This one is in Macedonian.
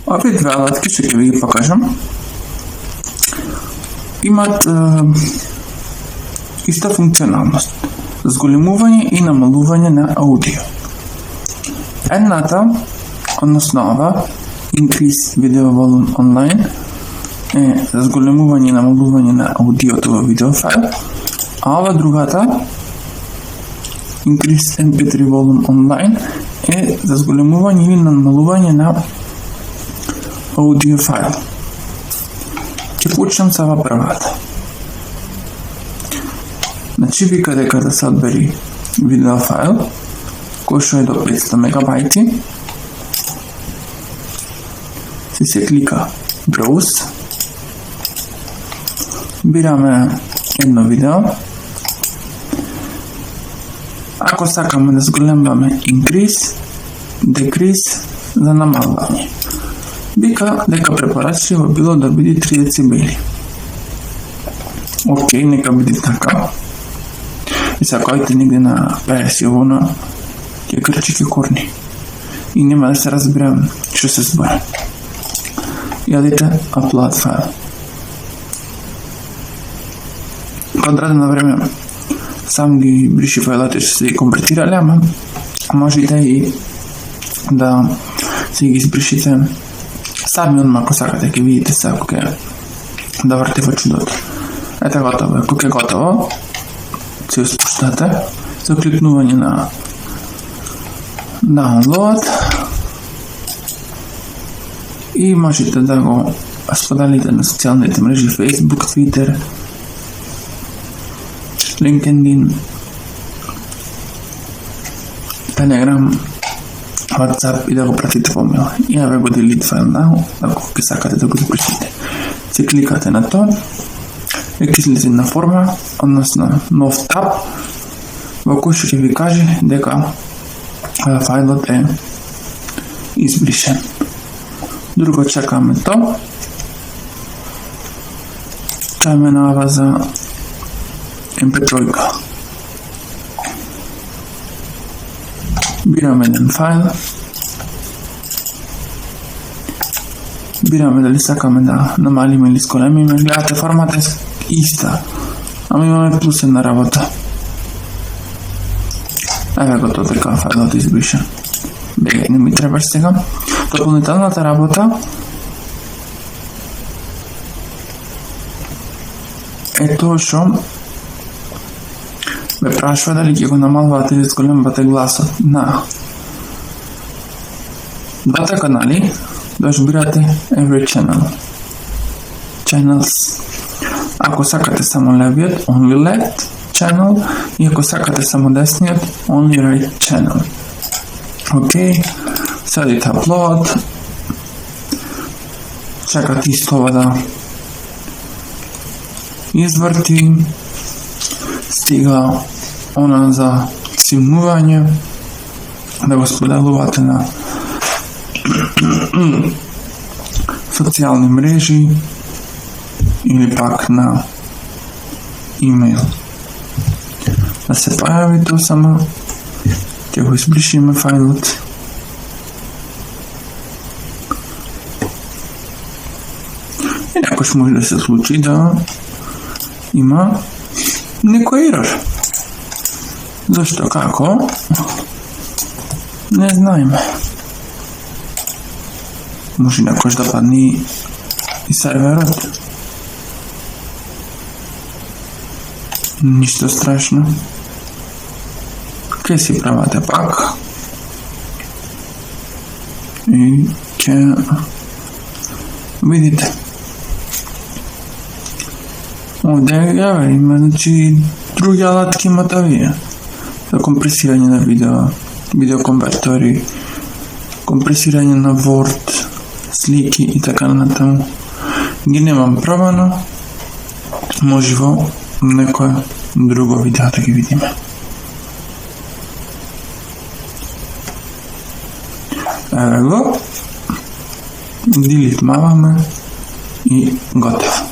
Ови две алатки што ќе ви ги покажам имат иста функционалност: зголемување и намалување на аудио. Едната, односно ова, Increase Video Volume Online, е за зголемување и намалување на аудиото во видеофайл, а ова другата, Increase MP3 Volume Online, е за зголемување или намалување на аудиофайл. Ќе почнам со ова првата. Значи вика дека да се одбери видеофайл кој што е до 500 мегабајти. Се клика Browse. Бираме едно видео. Ако сакаме да зголемуваме Increase, Decrease за намалување. Вика дека препорачливо било да биде 3 децибели. Океј, нека биде така. И сега којте негде на 50 вона, ќе крчи, ќе корни. И нема да се разберам што се збори. Јадете upload файл. Кога ради на време сам ги бриши файлите што се ги компретирале, ама можете и да се ги избришите сами одма ако сакате, ќе видите се ако ќе да врте во чудото. Ете готово. Ако ќе готово, се спуштате за кликнување на download и можете да го споделите на социјалните мрежи Facebook, Twitter, LinkedIn, Telegram, WhatsApp и да го пратите по мейл. И ја ве го delete файл now, ако ќе сакате да го запишите. Се кликате на тоа, ќе излезе на форма, односно нов таб, во кој што ќе ви каже дека фајлот е избришен. Друго чекаме тоа. Тоа минава за MP3. Бираме еден файл. Бираме дали сакаме да намалиме или сколемиме. Гледате, формата е иста, ама имаме плюс една работа. Еве готово, така файлот избришен. Не ми требаш сега. Дополнителната работа е тоа што ме прашува дали ќе го намалувате или зголемувате гласот на двата канали. Да избирате Every Channel. Channels. Ако сакате само левиот, Only Left Channel, и ако сакате само десниот, Only Right Channel. Океј, седите upload, чекате исто ова да изврти, стига она за симнување, да го споделувате на социјални мрежи или пак на имейл. Да се појави тоа само, ќе го избришиме фајлот. И некош може да се случи да има некој ерор. Зашто, како? Не знаеме. Може некош да падне и серверот. Ништо страшно. Ке си правате пак. И ќе видите. Овде ја има, значи, други алатки имат овие. За компресирање на видео, видеоконвертори, компресирање на Word, слики и така натаму. Ги немам пробано, може во некој друго видео да ги видиме. Еве го, делит маваме и готово.